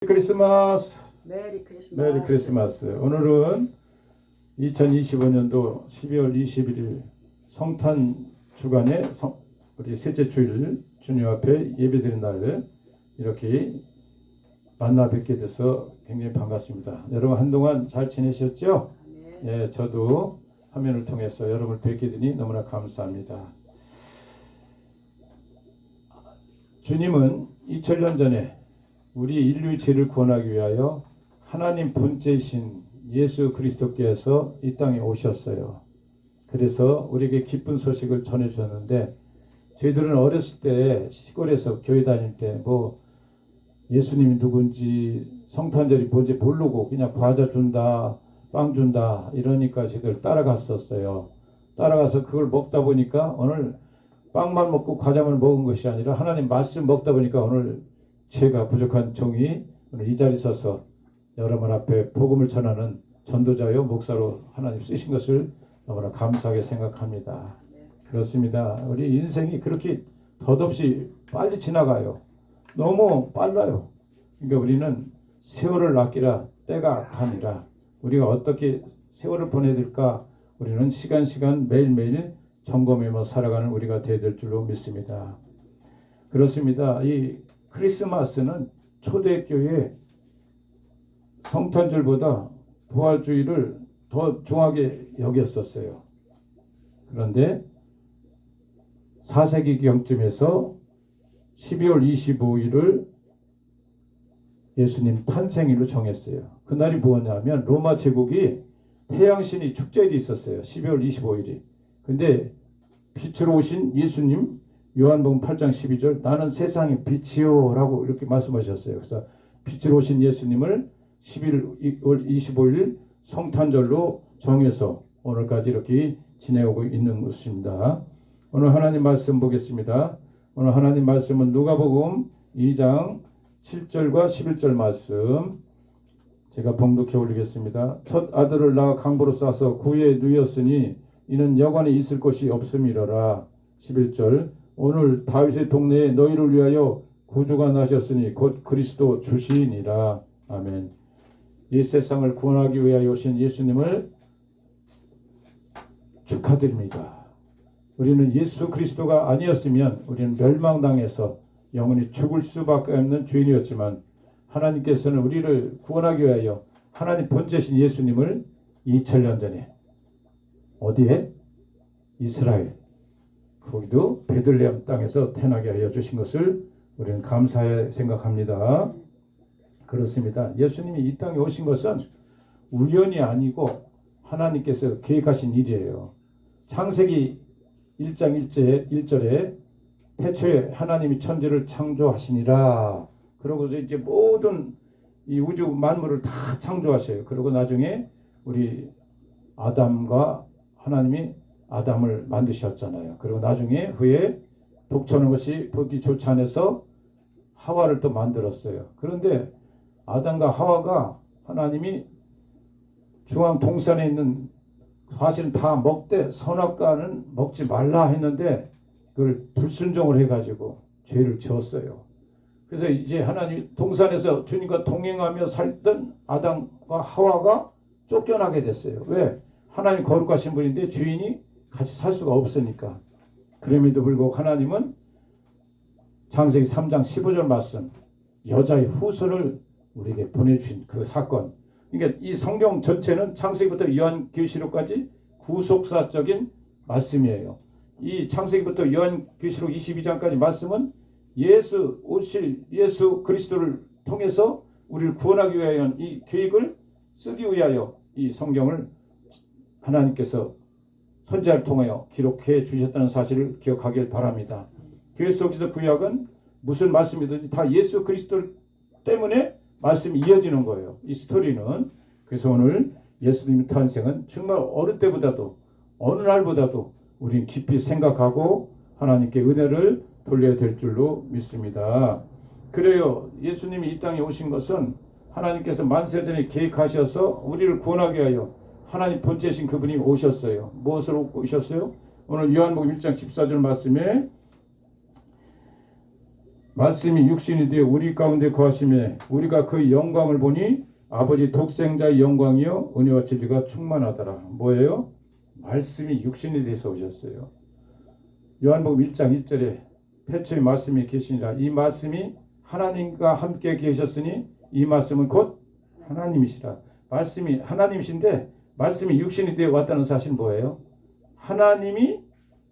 크리스마스. 메리 크리스마스. 메리 크리스마스. 오늘은 2025년도 12월 21일 성탄 주간의 우리 셋째 주일 주님 앞에 예배드린 날 이렇게 만나 뵙게 돼서 굉장히 반갑습니다. 여러분 한동안 잘 지내셨죠? 네. 예, 저도 화면을 통해서 여러분을 뵙게 되니 너무나 감사합니다. 주님은 2000년 전에 우리 인류의 죄를 구원하기 위하여 하나님 본체이신 예수 그리스도께서 이 땅에 오셨어요. 그래서 우리에게 기쁜 소식을 전해주셨는데, 저희들은 어렸을 때 시골에서 교회 다닐 때 예수님이 누군지 성탄절이 뭔지 모르고 그냥 과자 준다 빵 준다 이러니까 저희들 따라갔었어요. 따라가서 그걸 먹다 보니까 오늘 빵만 먹고 과자만 먹은 것이 아니라 하나님 말씀 먹다 보니까 오늘 죄가 부족한 종이 오늘 이 자리에 서서 여러분 앞에 복음을 전하는 전도자요 목사로 하나님 쓰신 것을 너무나 감사하게 생각합니다. 그렇습니다. 우리 인생이 그렇게 덧없이 빨리 지나가요. 너무 빨라요. 그러니까 우리는 세월을 아끼라 때가 가니라. 우리가 어떻게 세월을 보내야 될까? 우리는 시간 매일매일 점검하며 살아가는 우리가 되어야 될 줄로 믿습니다. 그렇습니다. 이 크리스마스는 초대교회 성탄절보다 부활주의를 더 중하게 여겼었어요. 그런데 4세기경쯤에서 12월 25일을 예수님 탄생일로 정했어요. 그날이 뭐냐면 로마 제국이 태양신이 축제일이 있었어요. 12월 25일이. 근데 빛으로 오신 예수님 요한복음 8장 12절 나는 세상의 빛이요 라고 이렇게 말씀하셨어요. 그래서 빛으로 오신 예수님을 11월 25일 성탄절로 정해서 오늘까지 이렇게 지내오고 있는 것입니다. 오늘 하나님 말씀 보겠습니다. 오늘 하나님 말씀은 누가복음 2장 7절과 11절 말씀 제가 봉독해 올리겠습니다. 첫 아들을 낳아 강보로 싸서 구에 누였으니 이는 여관에 있을 곳이 없음이러라. 11절 오늘 다윗의 동네에 너희를 위하여 구주가 나셨으니 곧 그리스도 주시니라. 아멘. 이 세상을 구원하기 위하여 오신 예수님을 축하드립니다. 우리는 예수 그리스도가 아니었으면 우리는 멸망당해서 영원히 죽을 수밖에 없는 죄인이었지만 하나님께서는 우리를 구원하기 위하여 하나님 본체신 예수님을 2000년 전에 어디에? 이스라엘 거기도 베들레헴 땅에서 태어나게 하여 주신 것을 우리는 감사해 생각합니다. 그렇습니다. 예수님이 이 땅에 오신 것은 우연이 아니고 하나님께서 계획하신 일이에요. 창세기 1장 1절에 태초에 하나님이 천지를 창조하시니라. 그러고서 이제 모든 이 우주 만물을 다 창조하셔요. 그리고 나중에 우리 아담과 하나님이 아담을 만드셨잖아요. 그리고 나중에 후에 독처는 것이 보기 좋지 않아서 하와를 또 만들었어요. 그런데 아담과 하와가 하나님이 중앙 동산에 있는 사실은 다 먹되 선악과는 먹지 말라 했는데 그걸 불순종을 해가지고 죄를 지었어요. 그래서 이제 하나님 동산에서 주님과 동행하며 살던 아담과 하와가 쫓겨나게 됐어요. 왜? 하나님 거룩하신 분인데 주인이 같이 살 수가 없으니까. 그럼에도 불구하고 하나님은 창세기 3장 15절 말씀 여자의 후손을 우리에게 보내주신 그 사건. 그러니까 이 성경 전체는 창세기부터 요한계시록까지 구속사적인 말씀이에요. 이 창세기부터 요한계시록 22장까지 말씀은 예수 그리스도를 통해서 우리를 구원하기 위하여 이 계획을 쓰기 위하여 이 성경을 하나님께서 선지자를 통하여 기록해 주셨다는 사실을 기억하길 바랍니다. 교회 속에서 구약은 무슨 말씀이든지 다 예수 그리스도 때문에 말씀이 이어지는 거예요. 이 스토리는. 그래서 오늘 예수님의 탄생은 정말 어느 때보다도 어느 날보다도 우리는 깊이 생각하고 하나님께 은혜를 돌려야 될 줄로 믿습니다. 그래요. 예수님이 이 땅에 오신 것은 하나님께서 만세전에 계획하셔서 우리를 구원하기 위하여 하나님 본체신 그분이 오셨어요. 무엇을 오셨어요? 오늘 요한복음 1장 14절 말씀에 말씀이 육신이 되어 우리 가운데 거하심에 우리가 그 영광을 보니 아버지 독생자의 영광이요 은혜와 진리가 충만하더라. 뭐예요? 말씀이 육신이 돼서 오셨어요. 요한복음 1장 1절에 태초에 말씀이 계시니라. 이 말씀이 하나님과 함께 계셨으니 이 말씀은 곧 하나님이시라. 말씀이 하나님이신데 말씀이 육신이 되어 왔다는 사실은 뭐예요? 하나님이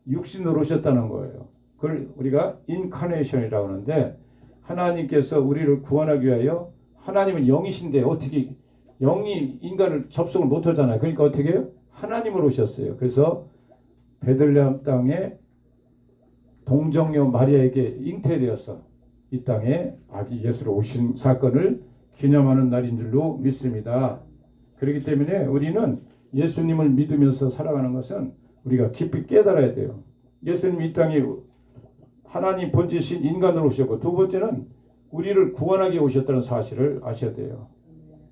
육신으로 오셨다는 거예요. 그걸 우리가 인카네이션이라고 하는데 하나님께서 우리를 구원하기 위하여 하나님은 영이신데 어떻게 영이 인간을 접속을 못하잖아요. 그러니까 어떻게 해요? 하나님으로 오셨어요. 그래서 베들레헴 땅에 동정녀 마리아에게 잉태되어서 이 땅에 아기 예수로 오신 사건을 기념하는 날인 줄로 믿습니다. 그렇기 때문에 우리는 예수님을 믿으면서 살아가는 것은 우리가 깊이 깨달아야 돼요. 예수님이 이 땅에 하나님 본체신 인간으로 오셨고 두 번째는 우리를 구원하기 위해 오셨다는 사실을 아셔야 돼요.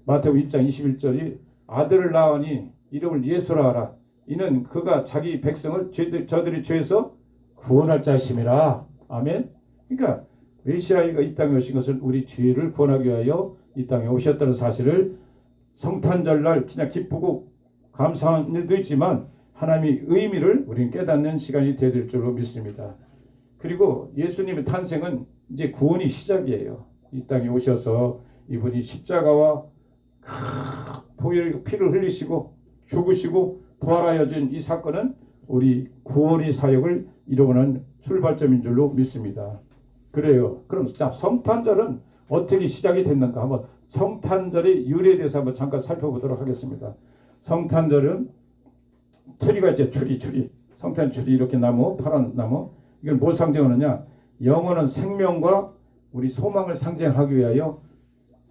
마태복음 1장 21절이 아들을 낳으니 이름을 예수라 하라. 이는 그가 자기 백성을 저들의 죄에서 구원할 자심이라. 아멘. 그러니까 메시아가 이 땅에 오신 것은 우리 죄를 구원하기 위하여 이 땅에 오셨다는 사실을 성탄절날 그냥 기쁘고 감사한 일도 있지만 하나님의 의미를 우리는 깨닫는 시간이 되될 줄로 믿습니다. 그리고 예수님의 탄생은 이제 구원이 시작이에요. 이 땅에 오셔서 이분이 십자가와 피를 흘리시고 죽으시고 부활하여진 이 사건은 우리 구원의 사역을 이루어가는 출발점인 줄로 믿습니다. 그래요. 그럼 자, 성탄절은 어떻게 시작이 됐는가 한번 성탄절의 유래에 대해서 한번 잠깐 살펴보도록 하겠습니다. 성탄절은 추리가 있죠. 추리. 성탄 추리 이렇게 나무, 파란 나무. 이걸 뭘 상징하느냐? 영원한 생명과 우리 소망을 상징하기 위하여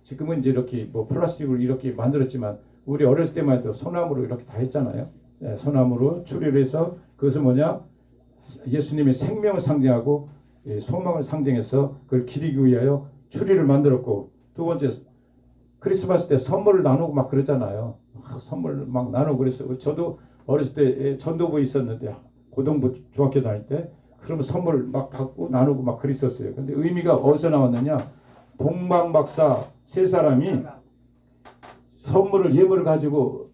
지금은 이제 이렇게 뭐 플라스틱으로 이렇게 만들었지만 우리 어렸을 때만 해도 소나무로 이렇게 다 했잖아요. 네, 소나무로 추리를 해서 그것은 뭐냐? 예수님의 생명을 상징하고 소망을 상징해서 그걸 기리기 위하여 추리를 만들었고 두 번째 크리스마스 때 선물을 나누고 막 그러잖아요. 선물 막 나누고 그랬어요. 저도 어렸을 때 전도부에 있었는데 고등부 중학교 다닐 때 그러면 선물 막 받고 나누고 막 그랬었어요. 근데 의미가 어디서 나왔느냐? 동방박사 세 사람이 선물을 예물을 가지고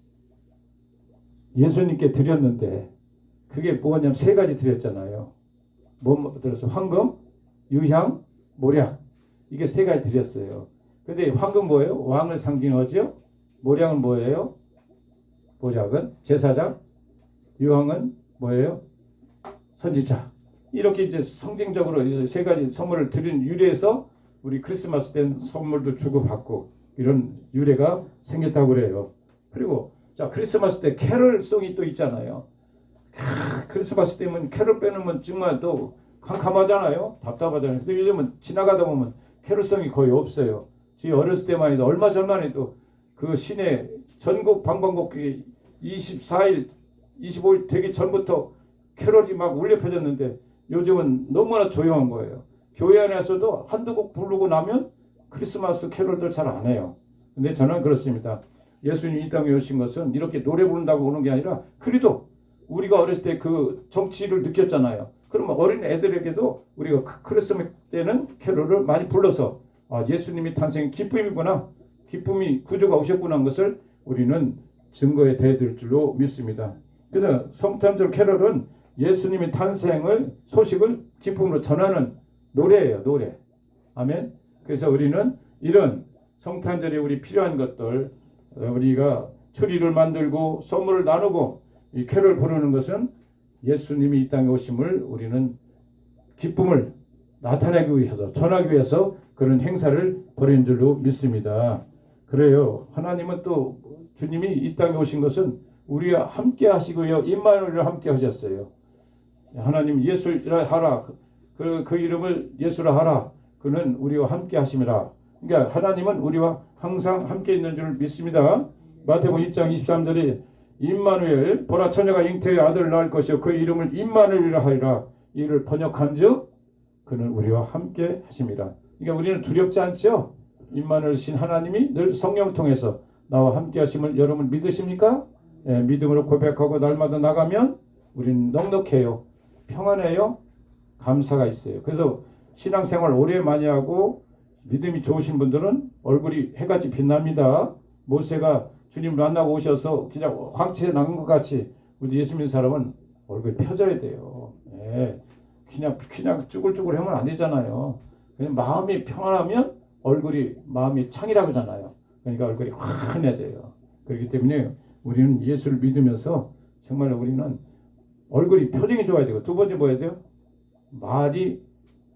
예수님께 드렸는데 그게 뭐냐면 세 가지 드렸잖아요. 뭐 들었어? 황금, 유향, 모략. 이게 세 가지 드렸어요. 근데 황금 뭐예요? 왕을 상징하죠. 모략은 뭐예요? 모략은 제사장. 유향은 뭐예요? 선지자. 이렇게 이제 상징적으로 이제 세 가지 선물을 드린 유래에서 우리 크리스마스 때 선물도 주고받고 이런 유래가 생겼다고 그래요. 그리고 자 크리스마스 때 캐럴송이 또 있잖아요. 크리스마스 때면 캐럴 빼놓으면 정말 또 캄캄하잖아요. 답답하잖아요. 근데 요즘은 지나가다 보면 캐럴송이 거의 없어요. 제 어렸을 때만 해도 얼마 전만 해도 그 시내 전국 방방곡곡 24일, 25일 되기 전부터 캐럴이 막 울려 퍼졌는데 요즘은 너무나 조용한 거예요. 교회 안에서도 한두 곡 부르고 나면 크리스마스 캐럴들 잘 안 해요. 근데 저는 그렇습니다. 예수님이 이 땅에 오신 것은 이렇게 노래 부른다고 오는 게 아니라 그래도 우리가 어렸을 때 그 정치를 느꼈잖아요. 그러면 어린 애들에게도 우리가 크리스마스 때는 캐럴을 많이 불러서 예수님이 탄생의 기쁨이구나. 기쁨이 구주가 오셨구나 하는 것을 우리는 증거에 대해드릴 줄로 믿습니다. 그래서 성탄절 캐럴은 예수님의 탄생을 소식을 기쁨으로 전하는 노래예요. 노래. 아멘. 그래서 우리는 이런 성탄절에 우리 필요한 것들 우리가 추리를 만들고 선물을 나누고 이 캐럴 부르는 것은 예수님이 이 땅에 오심을 우리는 기쁨을 나타내기 위해서 전하기 위해서 그런 행사를 벌인 줄로 믿습니다. 그래요. 하나님은 또 주님이 이 땅에 오신 것은 우리와 함께 하시고요. 임마누엘을 함께 하셨어요. 하나님 예수라 하라. 그 이름을 예수라 하라. 그는 우리와 함께 하심이라. 그러니까 하나님은 우리와 항상 함께 있는 줄 믿습니다. 마태복음 1장 23절에 임마누엘 보라 처녀가 잉태의 아들을 낳을 것이요 그 이름을 임마누엘이라 하리라. 이를 번역한즉 그는 우리와 함께 하심이라. 그러니까 우리는 두렵지 않죠. 임마누엘이신 하나님이 늘 성령을 통해서 나와 함께 하심을 여러분 믿으십니까? 예, 믿음으로 고백하고 날마다 나가면 우리는 넉넉해요. 평안해요. 감사가 있어요. 그래서 신앙생활 오래 많이 하고 믿음이 좋으신 분들은 얼굴이 해같이 빛납니다. 모세가 주님 만나고 오셔서 그냥 광채에 나간 것 같이 우리 예수 믿는 사람은 얼굴이 펴져야 돼요. 예. 그냥 쭈글쭈글 하면 안 되잖아요. 그냥 마음이 평안하면 얼굴이 마음이 창이라고 하잖아요. 그러니까 얼굴이 환해져요. 그렇기 때문에 우리는 예수를 믿으면서 정말 우리는 얼굴이 표정이 좋아야 되고, 두 번째 뭐야 돼요? 말이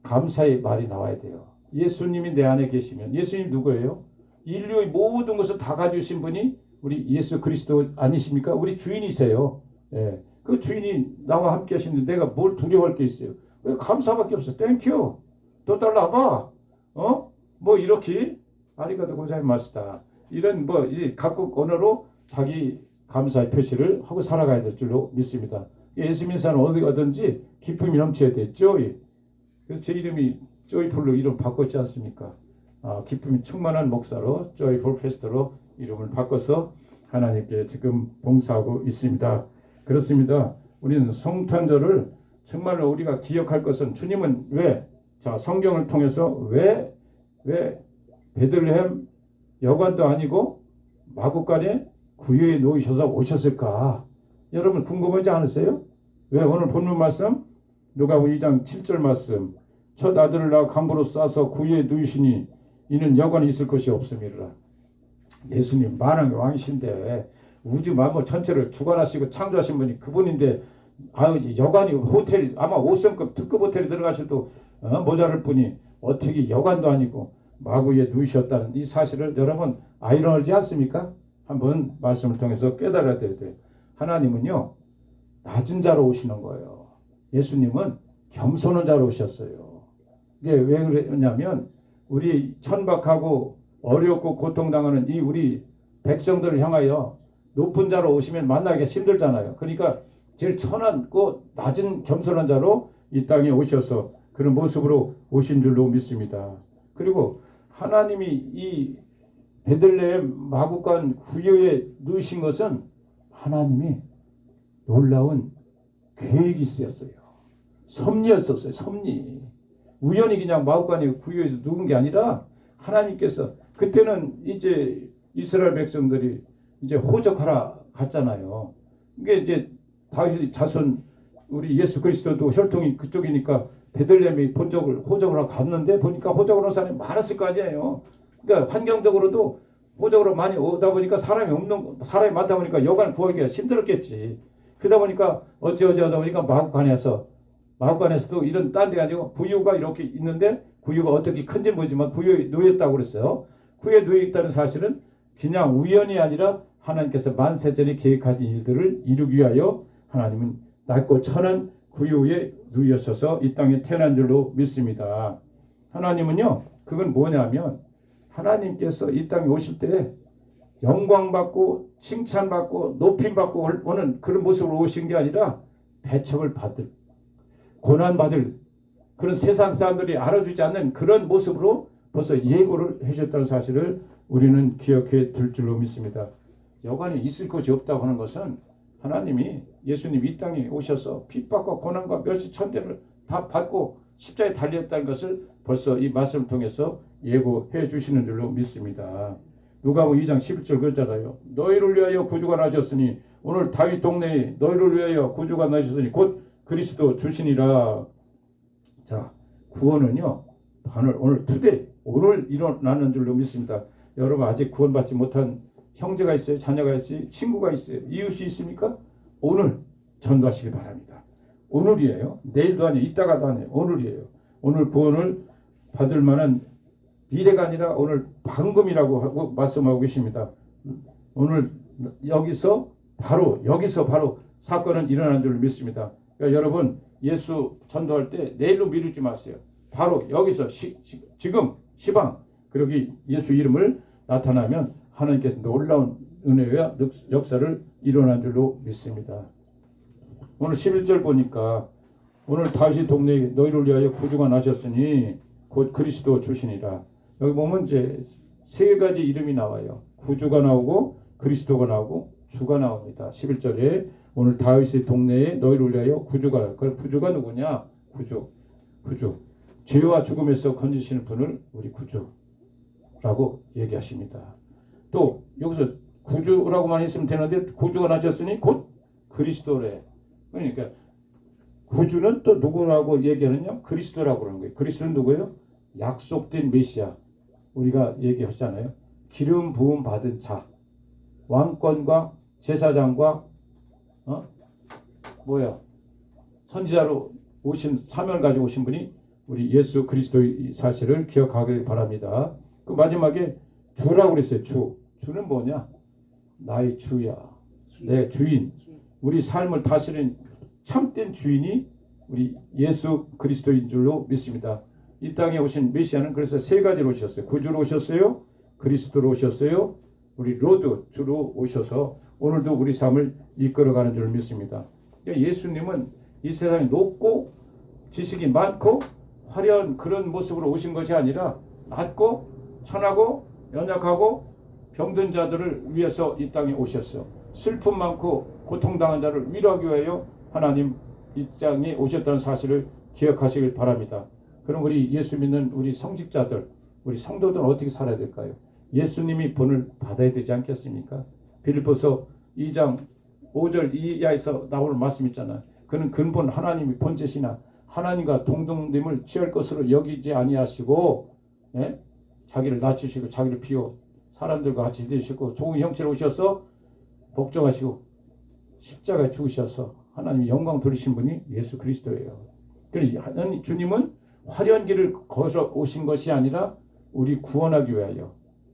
감사의 말이 나와야 돼요. 예수님이 내 안에 계시면, 예수님 누구예요? 인류의 모든 것을 다 가지신 분이 우리 예수 그리스도 아니십니까? 우리 주인이세요. 예. 그 주인이 나와 함께 하시는데 내가 뭘 두려워할 게 있어요? 감사밖에 없어. 땡큐. 또 달라봐. 뭐 이렇게 아리가토 고자이마스다. 이런 뭐 이제 각국 언어로 자기 감사의 표시를 하고 살아가야 될 줄로 믿습니다. 예수 믿는 사람 어디 가든지 기쁨이 넘쳐야 돼. 조이. 그래서 제 이름이 조이풀로 이름 바꿨지 않습니까? 기쁨이 충만한 목사로 조이풀 페스터로 이름을 바꿔서 하나님께 지금 봉사하고 있습니다. 그렇습니다. 우리는 성탄절을 정말로 우리가 기억할 것은 주님은 왜, 자 성경을 통해서 왜 베들레헴 여관도 아니고 마구간에 구유에 놓이셔서 오셨을까? 여러분 궁금하지 않으세요? 왜 오늘 본문 말씀 누가복음 2장 7절 말씀 첫 아들을 낳아 강보로 싸서 구유에 누이시니 이는 여관에 있을 것이 없음이라. 예수님 만왕의 왕이신데 우주 만물 전체를 주관하시고 창조하신 분이 그분인데 여관이 호텔 아마 5성급 특급 호텔에 들어가셔도 모자랄 분이 어떻게 여관도 아니고 마구에 누이셨다는 이 사실을 여러분 아이러니하지 않습니까? 한번 말씀을 통해서 깨달아야 돼요. 하나님은요 낮은 자로 오시는 거예요. 예수님은 겸손한 자로 오셨어요. 이게 왜 그러냐면 우리 천박하고 어렵고 고통당하는 이 우리 백성들을 향하여 높은 자로 오시면 만나기가 힘들잖아요. 그러니까 제일 천하고 낮은 겸손한 자로 이 땅에 오셔서 그런 모습으로 오신 줄로 믿습니다. 그리고 하나님이 이 베들레헴 마구간 구유에 누우신 것은 하나님이 놀라운 계획이 있었어요. 섭리였었어요. 섭리. 우연히 그냥 마구간에 구유에서 누운 게 아니라 하나님께서 그때는 이제 이스라엘 백성들이 이제 호적하라 갔잖아요. 이게 이제 다윗 자손 우리 예수 그리스도도 혈통이 그쪽이니까 베들레헴이 호적을 하러 갔는데 보니까 호적을 하는 사람이 많았을 거 아니에요. 그러니까 환경적으로도 호적으로 많이 오다 보니까 사람이 많다 보니까 여관 구하기가 힘들었겠지. 그러다 보니까 어찌하다 보니까 마구간에서도 이런 딴 데 가지고 구유가 이렇게 있는데 구유가 어떻게 큰지 모르지만 구유에 누였다고 그랬어요. 구유에 누여 있다는 사실은 그냥 우연이 아니라 하나님께서 만세전에 계획하신 일들을 이루기 위하여 하나님은 낮고 천한 구유에 누이셔서 이 땅에 태어난 줄로 믿습니다. 하나님은요 그건 뭐냐면 하나님께서 이 땅에 오실 때 영광받고 칭찬받고 높임받고 오는 그런 모습으로 오신 게 아니라 배척을 받을 고난받을 그런 세상 사람들이 알아주지 않는 그런 모습으로 벌써 예고를 해주셨다는 사실을 우리는 기억해 둘 줄로 믿습니다. 여관에 있을 것이 없다고 하는 것은 하나님이 예수님이 이 땅에 오셔서 핍박과 고난과 멸시 천대를 다 받고 십자가에 달렸다는 것을 벌써 이 말씀을 통해서 예고해 주시는 줄로 믿습니다. 누가복음 2장 11절 그랬잖아요. 너희를 위하여 구주가 나셨으니 오늘 다윗 동네에 너희를 위하여 구주가 나셨으니 곧 그리스도 주시니라. 자, 구원은요 오늘 투데이 오늘 일어나는 줄로 믿습니다. 여러분 아직 구원받지 못한 형제가 있어요? 자녀가 있어요? 친구가 있어요? 이웃이 있습니까? 오늘 전도하시기 바랍니다. 오늘이에요. 내일도 아니에요. 이따가도 아니에요. 오늘이에요. 오늘 구원을 받을 만한 미래가 아니라 오늘 방금이라고 하고 말씀하고 계십니다. 오늘 여기서 바로 사건은 일어난 줄 믿습니다. 그러니까 여러분 예수 전도할 때 내일로 미루지 마세요. 바로 여기서 지금 시방 그러기 예수 이름을 나타나면 하나님께서 놀라운 은혜와 역사를 일어난 줄로 믿습니다. 오늘 11절 보니까 오늘 다윗 동네에 너희를 위하여 구주가 나셨으니 곧 그리스도 주시니라. 여기 보면 이제 세 가지 이름이 나와요. 구주가 나오고 그리스도가 나오고 주가 나옵니다. 11절에 오늘 다윗의 동네에 너희를 위하여 구주가 누구냐? 구주. 죄와 죽음에서 건지시는 분을 우리 구주라고 얘기하십니다. 또 여기서 구주라고만 했으면 되는데 구주가 나셨으니 곧 그리스도래. 그러니까 구주는 또 누구라고 얘기하느냐? 그리스도라고 그러는 거예요. 그리스도는 누구예요? 약속된 메시아. 우리가 얘기하잖아요. 기름 부음 받은 자, 왕권과 제사장과 선지자로 오신 사명을 가지고 오신 분이 우리 예수 그리스도의 사실을 기억하길 바랍니다. 그 마지막에 주라고 그랬어요. 주는 뭐냐? 나의 주야. 내 주인. 우리 삶을 다스리는 참된 주인이 우리 예수 그리스도인 줄로 믿습니다. 이 땅에 오신 메시아는 그래서 세 가지로 오셨어요. 구주로 오셨어요. 그리스도로 오셨어요. 우리 로드 주로 오셔서 오늘도 우리 삶을 이끌어가는 줄 믿습니다. 예수님은 이 세상에 높고 지식이 많고 화려한 그런 모습으로 오신 것이 아니라 낮고 천하고 연약하고 병든 자들을 위해서 이 땅에 오셨어요. 슬픔 많고 고통당한 자를 위로하기 위하여 하나님 이 땅에 오셨다는 사실을 기억하시길 바랍니다. 그럼 우리 예수 믿는 우리 성직자들, 우리 성도들은 어떻게 살아야 될까요? 예수님이 본을 받아야 되지 않겠습니까? 빌립보서 2장 5절 이하에서 나오는 말씀 있잖아요. 그는 근본 하나님이 본체시나 하나님과 동등됨을 취할 것으로 여기지 아니하시고 자기를 낮추시고 자기를 비워 사람들과 같이 드시고 좋은 형체로 오셔서 복종하시고 십자가에 죽으셔서 하나님의 영광 돌리신 분이 예수 그리스도예요. 그러니 주님은 화려한 길을 걸어 오신 것이 아니라 우리 구원하기 위하여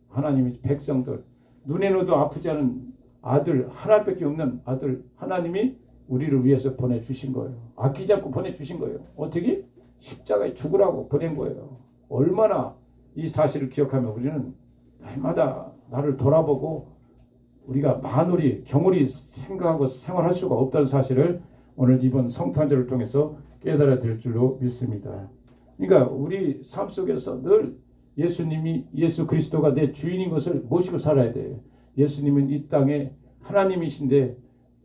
하나님의 백성들 눈에도 아프지 않은 아들 하나밖에 없는 아들 하나님이 우리를 위해서 보내주신 거예요. 아끼지 않고 보내주신 거예요. 어떻게? 십자가에 죽으라고 보낸 거예요. 얼마나 이 사실을 기억하면 우리는 날마다 나를 돌아보고 우리가 만홀히 경홀히 생각하고 생활할 수가 없다는 사실을 오늘 이번 성탄절을 통해서 깨달아 될 줄로 믿습니다. 그러니까 우리 삶 속에서 늘 예수님이 예수 그리스도가 내 주인인 것을 모시고 살아야 돼요. 예수님은 이 땅에 하나님이신데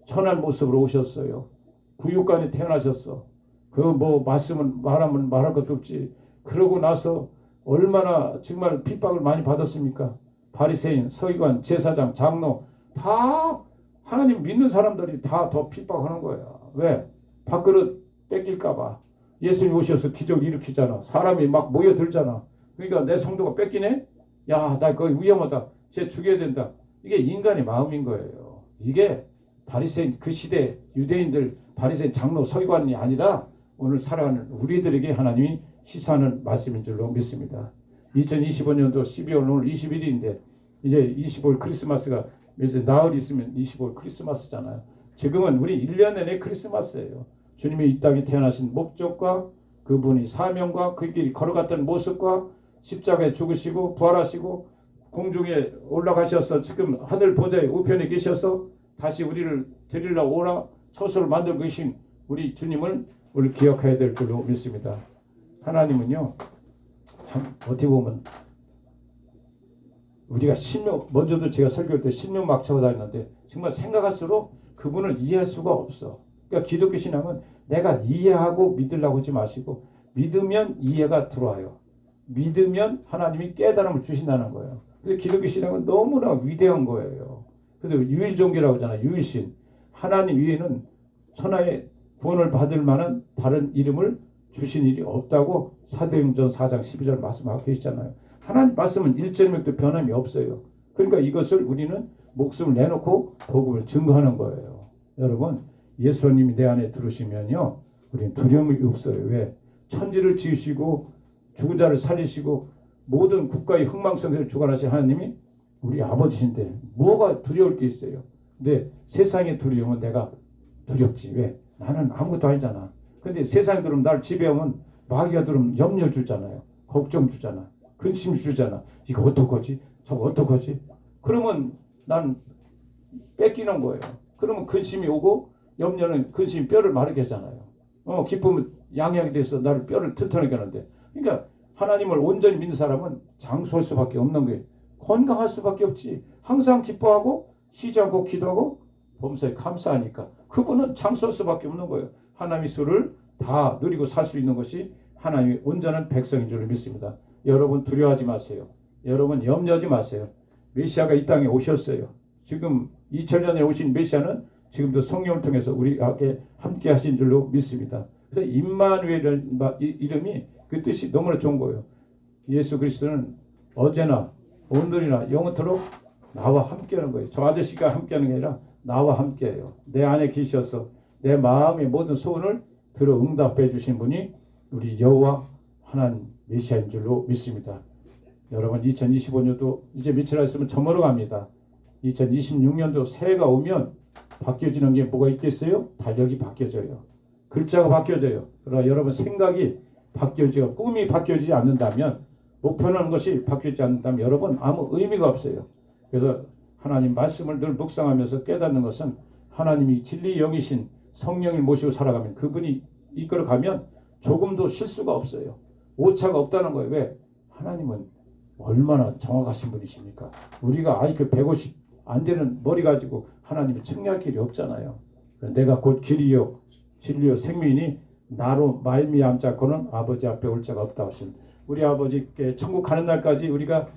천한 모습으로 오셨어요. 구육간에 태어나셨어. 그 말씀은 말하면 말할 것도 없지. 그러고 나서 얼마나 정말 핍박을 많이 받았습니까? 바리새인, 서기관, 제사장, 장로 다 하나님 믿는 사람들이 다 더 핍박하는 거야. 왜? 밥그릇 뺏길까 봐. 예수님 오셔서 기적을 일으키잖아. 사람이 막 모여들잖아. 그러니까 내 성도가 뺏기네? 야, 나 그거 위험하다. 쟤 죽여야 된다. 이게 인간의 마음인 거예요. 이게 바리새인 그 시대 유대인들 바리새인 장로 서기관이 아니라 오늘 살아가는 우리들에게 하나님이 시사하는 말씀인 줄로 믿습니다. 2025년도 12월 오늘 21일인데 이제 25일 크리스마스가 이제 나흘 있으면 25일 크리스마스잖아요. 지금은 우리 1년 내내 크리스마스예요. 주님이 이 땅에 태어나신 목적과 그분이 사명과 그 길이 걸어갔던 모습과 십자가에 죽으시고 부활하시고 공중에 올라가셔서 지금 하늘 보좌의 우편에 계셔서 다시 우리를 데리러 오라 처소를 만들고 계신 우리 주님을 우리 기억해야 될 줄로 믿습니다. 하나님은요 참 어떻게 보면 우리가 신명 먼저도 제가 설교할 때 신명 막차고 다녔는데 정말 생각할수록 그분을 이해할 수가 없어. 그러니까 기독교 신앙은 내가 이해하고 믿으려고 하지 마시고 믿으면 이해가 들어와요. 믿으면 하나님이 깨달음을 주신다는 거예요. 그래서 기독교 신앙은 너무나 위대한 거예요. 그래서 유일종교라고 하잖아요. 유일신. 하나님 위에는 천하의 구원을 받을 만한 다른 이름을 주신 일이 없다고 사도행전 4장 12절 말씀하고 계시잖아요. 하나님 말씀은 일절명도 변함이 없어요. 그러니까 이것을 우리는 목숨을 내놓고 복음을 증거하는 거예요. 여러분 예수님이 내 안에 들으시면요 우리는 두려움이 없어요. 왜? 천지를 지으시고 죽은 자를 살리시고 모든 국가의 흥망성쇠를 주관하신 하나님이 우리 아버지신데 뭐가 두려울 게 있어요. 근데 세상의 두려움은 내가 두렵지. 왜? 나는 아무것도 아니잖아. 근데 세상에 들으면 나를 지배하면 마귀가 들으면 염려 주잖아요. 걱정 주잖아. 근심 주잖아. 이거 어떡하지? 저거 어떡하지? 그러면 난 뺏기는 거예요. 그러면 근심이 오고 염려는 근심이 뼈를 마르게 하잖아요. 기쁨은 양약이 돼서 나를 뼈를 튼튼하게 하는데 그러니까 하나님을 온전히 믿는 사람은 장수할 수밖에 없는 거예요. 건강할 수밖에 없지. 항상 기뻐하고 쉬지 않고 기도하고 범사에 감사하니까 그분은 장수할 수밖에 없는 거예요. 하나님의 수를 다 누리고 살 수 있는 것이 하나님의 온전한 백성인 줄 믿습니다. 여러분 두려워하지 마세요. 여러분 염려하지 마세요. 메시아가 이 땅에 오셨어요. 지금 2000년에 오신 메시아는 지금도 성령을 통해서 우리에게 함께 하신 줄로 믿습니다. 그래서 임마누엘이라는 이름이 그 뜻이 너무나 좋은 거예요. 예수 그리스도는 어제나 오늘이나 영원토록 나와 함께하는 거예요. 저 아저씨가 함께하는 게 아니라 나와 함께해요. 내 안에 계셔서 내 마음의 모든 소원을 들어 응답해 주신 분이 우리 여호와 하나님 메시아인 줄로 믿습니다. 여러분 2025년도 이제 며칠 안 있으면 저물어 갑니다. 2026년도 새해가 오면 바뀌어지는 게 뭐가 있겠어요? 달력이 바뀌어져요. 글자가 바뀌어져요. 그러나 여러분 생각이 바뀌어지고 꿈이 바뀌어지지 않는다면, 목표하는 것이 바뀌지 않는다면 여러분 아무 의미가 없어요. 그래서 하나님 말씀을 늘 묵상하면서 깨닫는 것은 하나님이 진리 영이신 성령을 모시고 살아가면, 그분이 이끌어가면 조금도 실수가 없어요. 오차가 없다는 거예요. 왜? 하나님은 얼마나 정확하신 분이십니까? 우리가 IQ 150 안 되는 머리 가지고 하나님을 측량할 길이 없잖아요. 내가 곧 길이요 진리요 생명이니 나로 말미암자고는 아버지 앞에 올 자가 없다 하신 우리 아버지께 천국 가는 날까지 우리가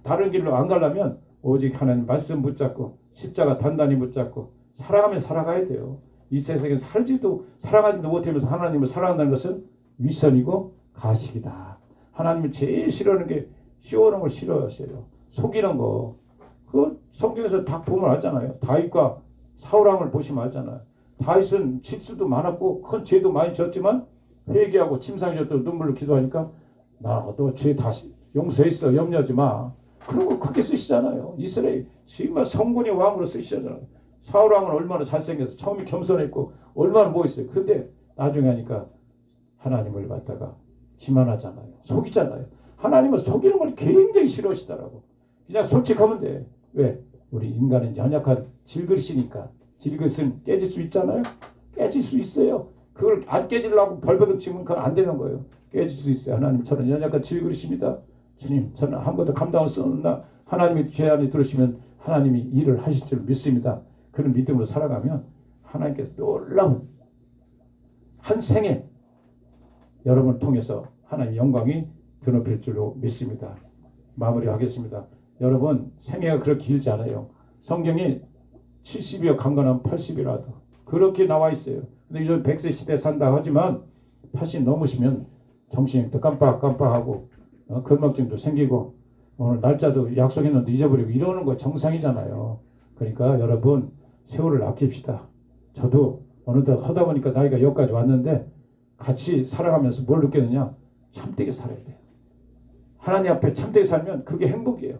다른 길로 안 가려면 오직 하나님 말씀 붙잡고 십자가 단단히 붙잡고 살아가면 살아가야 돼요. 이 세상에 살아가지도 못하면서 하나님을 사랑한다는 것은 위선이고 가식이다. 하나님을 제일 싫어하는 게 시원한 걸 싫어하세요. 속이는 거. 그 성경에서 다 보면 알잖아요. 다윗과 사울왕을 보시면 알잖아요. 다윗은 실수도 많았고 큰 죄도 많이 졌지만 회개하고 침상에서도 눈물로 기도하니까 나 너 죄 다시 용서했어 염려하지 마. 그런 거 크게 쓰시잖아요. 이스라엘 정말 성군의 왕으로 쓰시잖아요. 사울왕은 얼마나 잘생겨서 처음에 겸손했고 얼마나 멋있어요. 근데 나중에 하니까 하나님을 갖다가 기만하잖아요. 속이잖아요. 하나님은 속이는 걸 굉장히 싫어하시더라고. 그냥 솔직하면 돼. 왜? 우리 인간은 연약한 질그릇이니까. 질그릇은 깨질 수 있잖아요. 깨질 수 있어요. 그걸 안 깨지려고 벌버덕 치면 그건 안 되는 거예요. 깨질 수 있어요. 하나님 저는 연약한 질그릇입니다. 주님 저는 아무것도 감당할 수 없나. 하나님이 죄 안에 들으시면 하나님이 일을 하실 줄 믿습니다. 그런 믿음으로 살아가면 하나님께서 놀라운 한 생에 여러분을 통해서 하나님의 영광이 드높일 줄로 믿습니다. 마무리하겠습니다. 여러분 생애가 그렇게 길지 않아요. 성경이 70이여 강건하면 80이라도 그렇게 나와 있어요. 근데 요즘 100세 시대 산다 하지만 80 넘으시면 정신이 또 깜빡깜빡하고 건망증도 생기고 오늘 날짜도 약속했는데 잊어버리고 이러는 거 정상이잖아요. 그러니까 여러분 세월을 아낍시다. 저도 어느덧 하다 보니까 나이가 여기까지 왔는데 같이 살아가면서 뭘 느꼈느냐? 참되게 살아야 돼요. 하나님 앞에 참되게 살면 그게 행복이에요.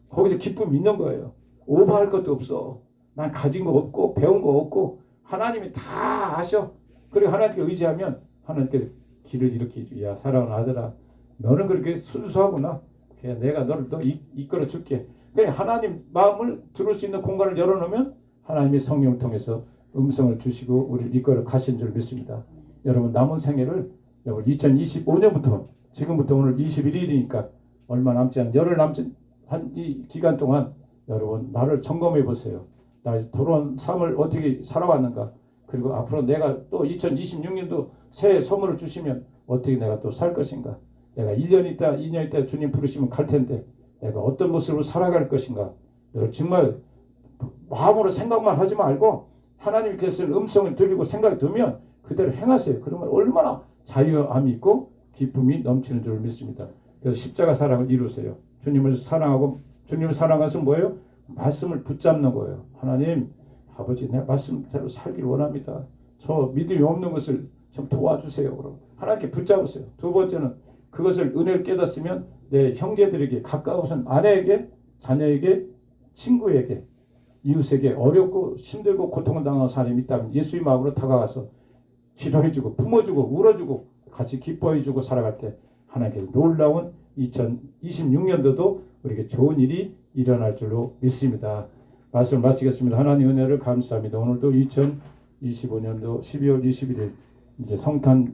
거기서 기쁨이 있는 거예요. 오버할 것도 없어. 난 가진 거 없고 배운 거 없고 하나님이 다 아셔. 그리고 하나님께 의지하면 하나님께서 길을 이렇게 야 사랑하는 아들아 너는 그렇게 순수하구나. 그냥 내가 너를 더 이끌어 줄게. 그냥 하나님 마음을 들을 수 있는 공간을 열어놓으면 하나님의 성령을 통해서 음성을 주시고 우리를 이끌어 가신 줄 믿습니다. 여러분 남은 생애를 2025년부터 지금부터 오늘 21일이니까 얼마 남지 않은 열흘 남지 한 이 기간 동안 여러분 나를 점검해 보세요. 나의 돌아온 삶을 어떻게 살아왔는가. 그리고 앞으로 내가 또 2026년도 새해 선물을 주시면 어떻게 내가 또 살 것인가. 내가 1년 있다 2년 있다 주님 부르시면 갈 텐데 내가 어떤 모습으로 살아갈 것인가. 너 정말 마음으로 생각만 하지 말고 하나님께서 음성을 들리고 생각이 들면 그대로 행하세요. 그러면 얼마나 자유함이 있고 기쁨이 넘치는 줄 믿습니다. 그래서 십자가 사랑을 이루세요. 주님을 사랑하고 주님을 사랑하는 것은 뭐예요? 말씀을 붙잡는 거예요. 하나님 아버지 내 말씀대로 살길 원합니다. 저 믿음이 없는 것을 좀 도와주세요. 그럼 하나님께 붙잡으세요. 두 번째는 그것을 은혜를 깨닫으면 내 형제들에게 가까우신 아내에게 자녀에게 친구에게 이웃에게 어렵고 힘들고 고통을 당하는 사람이 있다면 예수의 마음으로 다가가서 기도해주고 품어주고 울어주고 같이 기뻐해주고 살아갈 때 하나님께서 놀라운 2026년도도 우리에게 좋은 일이 일어날 줄로 믿습니다. 말씀을 마치겠습니다. 하나님 은혜를 감사합니다. 오늘도 2025년도 12월 21일 이제 성탄